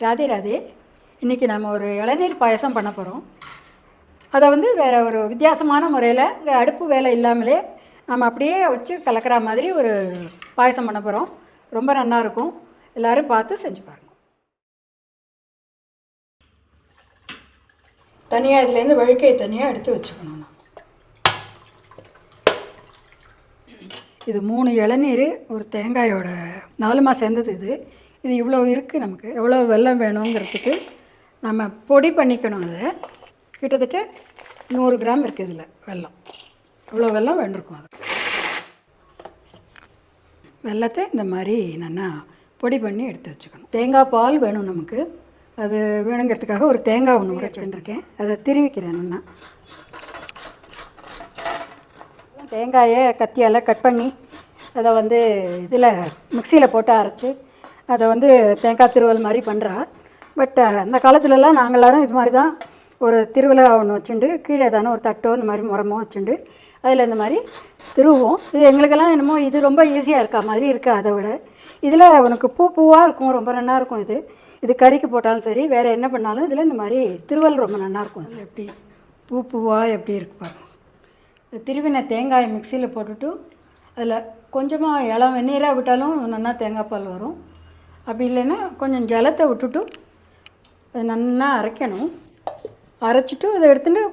ராதே ராதே. இன்றைக்கி நம்ம ஒரு இளநீர் பாயசம் பண்ண போகிறோம். அதை வந்து வேறு ஒரு வித்தியாசமான முறையில் இங்கே அடுப்பு வேலை இல்லாமலே நம்ம அப்படியே வச்சு கலக்கிற மாதிரி ஒரு பாயசம் பண்ண போகிறோம். ரொம்ப நல்லாயிருக்கும். எல்லோரும் பார்த்து செஞ்சு பாருங்கள். தனியாக இதுலேருந்து வழுக்கையை தனியாக எடுத்து வச்சுக்கணும். நம்ம இது 3 இளநீர் ஒரு தேங்காயோட 4மா சேர்ந்தது. இது இவ்வளோ இருக்குது. நமக்கு எவ்வளோ வெல்லம் வேணுங்கிறதுக்கு நம்ம பொடி பண்ணிக்கணும். அதை கிட்டத்தட்ட 100 கிராம் இருக்குது இதில் வெல்லம். இவ்வளோ வெல்லம் வேண்டியிருக்கும். அது வெல்லத்தை இந்த மாதிரி நல்லா பொடி பண்ணி எடுத்து வச்சுக்கணும். தேங்காய் பால் வேணும் நமக்கு. அது வேணுங்கிறதுக்காக ஒரு தேங்காய் ஒன்று உடைச்சிருக்கேன். அதை திருவிக்கிறேன். நல்லா தேங்காயை கத்தியால் கட் பண்ணி அதை வந்து இதில் மிக்சியில் போட்டு அரைச்சி அதை வந்து தேங்காய் திருவல் மாதிரி பண்ணுறா. பட் அந்த காலத்துலலாம் நாங்கள் எல்லோரும் இது மாதிரி தான் ஒரு திருவிழா ஒன்று வச்சுண்டு கீழே தானே ஒரு தட்டோ இந்த மாதிரி முறமோ வச்சுண்டு அதில் இந்த மாதிரி திருவோம். இது எங்களுக்கெல்லாம் என்னமோ இது ரொம்ப ஈஸியாக இருக்கா மாதிரி இருக்குது. அதை விட இதில் உனக்கு பூவாக இருக்கும். ரொம்ப நல்லாயிருக்கும். இது கறிக்கு போட்டாலும் சரி, வேறு என்ன பண்ணாலும் இதில் இந்த மாதிரி திருவல் ரொம்ப நல்லாயிருக்கும். அதில் எப்படி பூவாக எப்படி இருக்கு பாருங்கள். இந்த திருவின தேங்காய் மிக்சியில் போட்டுட்டு அதில் கொஞ்சமாக இளம் வெந்நீராக விட்டாலும் நல்லா தேங்காய் பால் வரும். அப்படி இல்லைன்னா கொஞ்சம் ஜலத்தை விட்டுட்டு அது நல்லா அரைக்கணும். அரைச்சிட்டு அதை எடுத்துட்டு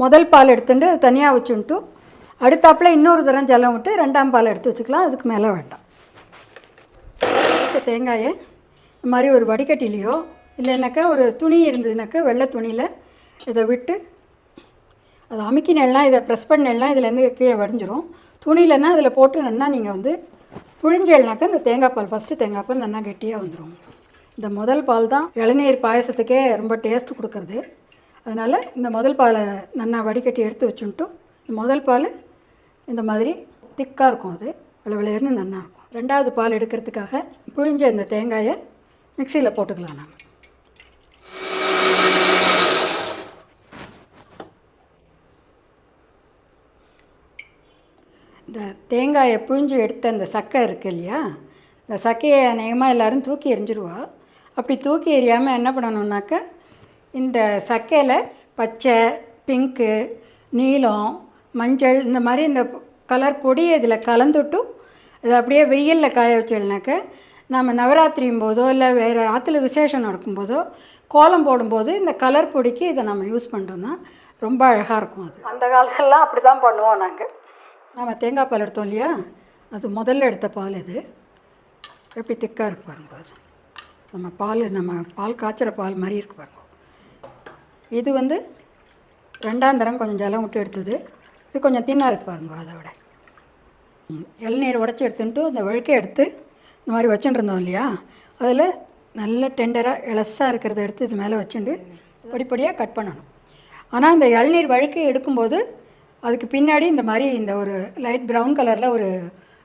முதல் பால் எடுத்துட்டு தனியாக வச்சுட்டு அடுத்தாப்பில் இன்னொரு தரம் ஜலம் விட்டு 2ஆம் பால் எடுத்து வச்சுக்கலாம். அதுக்கு மேலே வேண்டாம். தேங்காயை இந்த மாதிரி ஒரு வடிகட்டிலையோ இல்லைனாக்கா ஒரு துணி இருந்ததுனாக்கா வெள்ளை துணியில் இதை விட்டு அதை அமுக்கினேன்னா இதை ப்ரெஸ் பண்ணேன்னா இதுலேருந்து கீழே வடிஞ்சிரும். துணியிலன்னா அதில் போட்டு நல்லா நீங்கள் வந்து புழிஞ்சேல்னாக்கா இந்த தேங்காய் பால் ஃபஸ்ட்டு தேங்காய் பால் நல்லா கெட்டியாக வந்துடும். இந்த முதல் பால் தான் இளநீர் பாயசத்துக்கே ரொம்ப டேஸ்ட்டு கொடுக்குறது. அதனால் இந்த முதல் பாலை நல்லா வடிகட்டி எடுத்து வச்சுட்டு முதல் பால் இந்த மாதிரி திக்காக இருக்கும். அது விளையர்னு நல்லாயிருக்கும். 2வது பால் எடுக்கிறதுக்காக புழிஞ்ச இந்த தேங்காயை மிக்சியில் போட்டுக்கலாம். நம்ம இந்த தேங்காயை புழிஞ்சு எடுத்த இந்த சக்கை இருக்குது இல்லையா, இந்த சக்கையை அநேகமாக எல்லோரும் தூக்கி எறிஞ்சிடுவா. அப்படி தூக்கி எறியாமல் என்ன பண்ணணுன்னாக்கா இந்த சக்கையில் பச்சை, பிங்க்கு, நீலம், மஞ்சள் இந்த மாதிரி இந்த கலர் பொடியை இதில் கலந்துட்டு இதை அப்படியே வெயிலில் காய வச்சோம்னாக்கா நம்ம நவராத்திரியும் போதோ இல்லை வேறு ஆற்றுல விசேஷம் நடக்கும்போதோ கோலம் போடும்போது இந்த கலர் பொடிக்கு இதை நம்ம யூஸ் பண்ணுறோம்னா ரொம்ப அழகாக இருக்கும். அது அந்த காலத்துலலாம் அப்படி தான் பண்ணுவோம். நாங்கள் நம்ம தேங்காய் பால் எடுத்தோம் இல்லையா, அது முதல்ல எடுத்த பால். இது எப்படி திக்காக இருக்கு பாருங்க. அது நம்ம பால் காய்ச்சிற பால் மாதிரி இருக்கு பாருங்க. இது வந்து 2ஆம் தரம் கொஞ்சம் ஜலம் விட்டு எடுத்தது. இது கொஞ்சம் தின்னாக இருக்கு பாருங்க. அதை விட இளநீர் உடச்சி எடுத்துட்டு அந்த வழுக்கை எடுத்து இந்த மாதிரி வச்சுட்டு இல்லையா, அதில் நல்ல டெண்டராக இலசாக இருக்கிறத எடுத்து இது மேலே வச்சுட்டு படிப்படியாக கட் பண்ணணும். ஆனால் இந்த இளநீர் வழுக்கை எடுக்கும்போது அதுக்கு பின்னாடி இந்த மாதிரி இந்த ஒரு லைட் ப்ரௌன் கலரில் ஒரு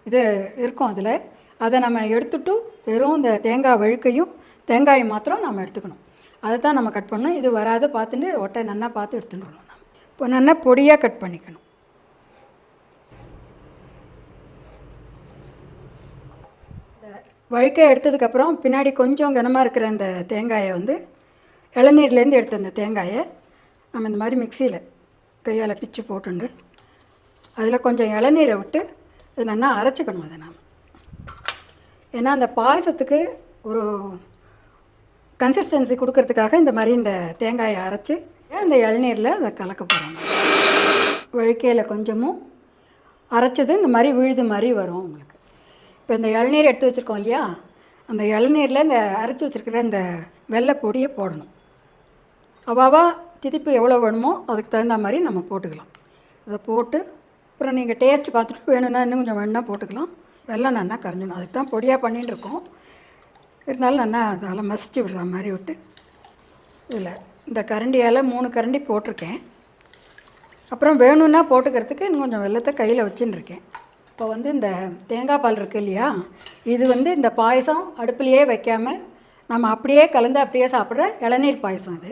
இது இருக்கும். அதில் அதை நம்ம எடுத்துட்டு வெறும் இந்த தேங்காய் வழுக்கையும் தேங்காயும் மாத்திரம் நம்ம எடுத்துக்கணும். அதை தான் நம்ம கட் பண்ணணும். இது வராத பார்த்துட்டு ஒட்டை நல்லா பார்த்து எடுத்துட்டுணும். நம்ம இப்போ நல்லா பொடியாக கட் பண்ணிக்கணும். இந்த வழுக்கை எடுத்ததுக்கப்புறம் பின்னாடி கொஞ்சம் கனமாக இருக்கிற அந்த தேங்காயை வந்து இளநீர்லேருந்து எடுத்த அந்த தேங்காயை நம்ம இந்த மாதிரி மிக்சியில் கையால் பிச்சு போட்டுண்டு அதில் கொஞ்சம் இளநீரை விட்டு அது நல்லா அரைச்சிக்கணும். அதை நாம் ஏன்னா அந்த பாயசத்துக்கு ஒரு கன்சிஸ்டன்சி கொடுக்கறதுக்காக இந்த மாதிரி இந்த தேங்காயை அரைச்சி அந்த இளநீரில் அதை கலக்க போகிறோம். வழுக்கையில் கொஞ்சமும் அரைச்சது இந்த மாதிரி விழுது மாதிரி வரும் உங்களுக்கு. இப்போ இந்த இளநீர் எடுத்து வச்சுருக்கோம் இல்லையா, அந்த இளநீரில் இந்த அரைச்சி வச்சுருக்கிற இந்த வெள்ளை பொடியை போடணும். அவாவா திதிப்பு எவ்வளோ வேணுமோ அதுக்கு தகுந்த மாதிரி நம்ம போட்டுக்கலாம். அதை போட்டு அப்புறம் நீங்கள் டேஸ்ட்டு பார்த்துட்டு வேணும்னா இன்னும் கொஞ்சம் வேணுன்னா போட்டுக்கலாம். வெல்லம் நல்லா கரைஞ்சிடும். அதுக்கு தான் பொடியாக பண்ணிகிட்டு இருக்கோம். இருந்தாலும் நல்லா அதில் மசிச்சு விடுற மாதிரி விட்டு இதில் இந்த கரண்டியால் 3 கரண்டி போட்டிருக்கேன். அப்புறம் வேணும்னா போட்டுக்கிறதுக்கு இன்னும் கொஞ்சம் வெல்லத்தை கையில் வச்சுட்டுருக்கேன். இப்போ வந்து இந்த தேங்காய் பால் இருக்குது இல்லையா, இது வந்து இந்த பாயசம் அடுப்புலையே வைக்காமல் நம்ம அப்படியே கலந்து அப்படியே சாப்பிட்ற இளநீர் பாயசம் இது.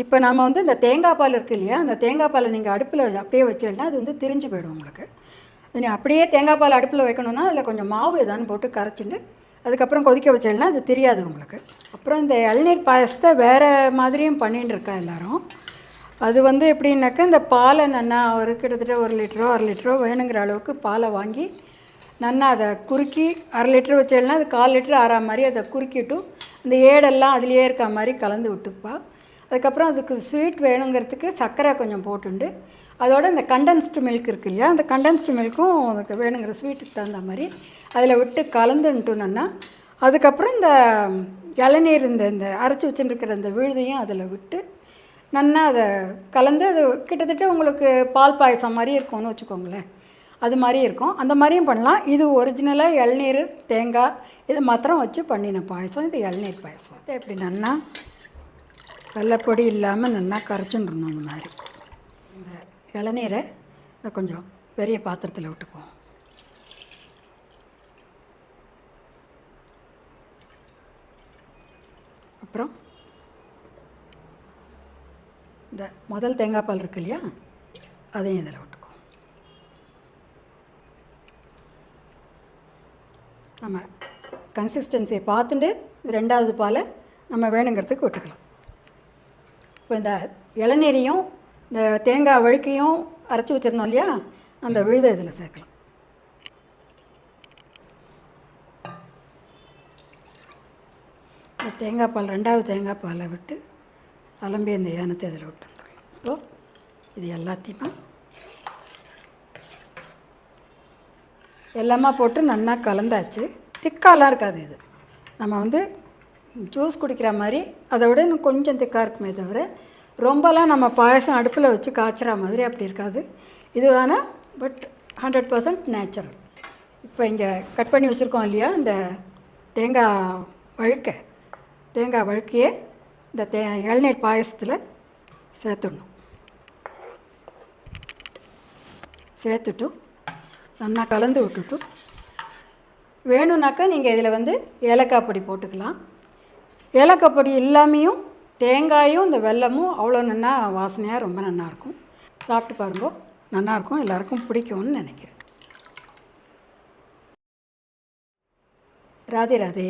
இப்போ நம்ம வந்து இந்த தேங்காய் பால் இருக்குது இல்லையா, அந்த தேங்காய் பாலை நீங்கள் அடுப்பில் அப்படியே வச்சிங்கன்னா அது வந்து திரிஞ்சு போயிடும் உங்களுக்கு. அது அப்படியே தேங்காய் பால் அடுப்பில் வைக்கணுன்னா அதில் கொஞ்சம் மாவு எதான்னு போட்டு கரைச்சிட்டு அதுக்கப்புறம் கொதிக்க வச்சிடலாம். அது தெரியாது உங்களுக்கு. அப்புறம் இந்த இளநீர் பாயசத்தை வேறு மாதிரியும் பண்ணின்னு இருக்கா எல்லோரும். அது வந்து எப்படின்னாக்கா, இந்த பாலை நன்னா ஒரு கிட்டத்தட்ட 1 லிட்டரோ 1/2 லிட்டரோ வேணுங்கிற அளவுக்கு பாலை வாங்கி நன்னா அதை குறுக்கி 1/2 லிட்டர் வச்சேன்னா அது 1/4 லிட்டர் ஆறா மாதிரி அதை குறுக்கிட்டு இந்த ஏடெல்லாம் அதுலேயே இருக்க மாதிரி கலந்து விட்டுப்பா. அதுக்கப்புறம் அதுக்கு ஸ்வீட் வேணுங்கிறதுக்கு சர்க்கரை கொஞ்சம் போட்டுண்டு அதோட இந்த கண்டென்ஸ்டு மில்க் இருக்குது இல்லையா, அந்த கண்டென்ஸ்டு மில்க்கும் அதுக்கு வேணுங்கிற ஸ்வீட்டுக்கு தகுந்த மாதிரி அதில் விட்டு கலந்துன்ட்டுனா அதுக்கப்புறம் இந்த இளநீர் இந்த அரைச்சி வச்சுட்டுருக்கிற இந்த விழுதையும் அதில் விட்டு நன்னா அதை கலந்து அது கிட்டத்தட்ட உங்களுக்கு பால் பாயசம் மாதிரி இருக்கும்னு வச்சுக்கோங்களேன். அது மாதிரி இருக்கும். அந்த மாதிரியும் பண்ணலாம். இது ஒரிஜினலாக இளநீர் தேங்காய் இது மாத்திரம் வச்சு பண்ணின பாயசம். இது இளநீர் பாயசம். இது எப்படி நன்னா வெள்ளைப்பொடி இல்லாமல் நன்னா கரைச்சுட்டுருணும். அந்த மாதிரி இந்த இளநீரை இதை கொஞ்சம் பெரிய பாத்திரத்தில் விட்டுக்குவோம். அப்புறம் இந்த முதல் தேங்காய் பால் இருக்கு இல்லையா, அதையும் இதில் விட்டுக்குவோம். நம்ம கன்சிஸ்டன்சியை பார்த்துட்டு 2வது பாலை நம்ம வேணுங்கிறதுக்கு விட்டுக்கலாம். இப்போ இந்த இளநீரையும் இந்த தேங்காய் வழுக்கையும் அரைச்சி வச்சுருந்தோம் இல்லையா, அந்த விழுதை இதில் சேர்க்கலாம். இந்த தேங்காய் பால் 2வது தேங்காய் பாலை விட்டு அலம்பி இந்த ஏனத்தை இதில் விட்டுருக்கலாம். இப்போது இது எல்லாத்தையுமே எல்லாமே போட்டு நல்லா கலந்தாச்சு. திக்காலாம் இருக்காது. இது நம்ம வந்து ஜூஸ் குடிக்கிற மாதிரி அதை விட இன்னும் கொஞ்சம் திக்காக இருக்குமே தவிர ரொம்பலாம் நம்ம பாயசம் அடுப்பில் வச்சு காய்ச்சிற மாதிரி அப்படி இருக்காது. இது வேணால் பட் 100% நேச்சுரல். இப்போ இங்கே கட் பண்ணி வச்சுருக்கோம் இல்லையா, இந்த தேங்காய் வழுக்கையே இந்த இளநீர் பாயசத்தில் சேர்த்துடணும். சேர்த்துட்டு நல்லா கலந்து விட்டுட்டு வேணும்னாக்கா நீங்கள் இதில் வந்து ஏலக்காய் பொடி போட்டுக்கலாம். ஏலக்காய் பொடி இல்லாமையும் தேங்காயும் இந்த வெல்லமும் அவ்வளோ நல்லா வாசனையாக ரொம்ப நல்லாயிருக்கும். சாப்பிட்டு பாருங்க, நல்லாயிருக்கும். எல்லாருக்கும் பிடிக்கும்னு நினைக்கிறேன். ராதே ராதே.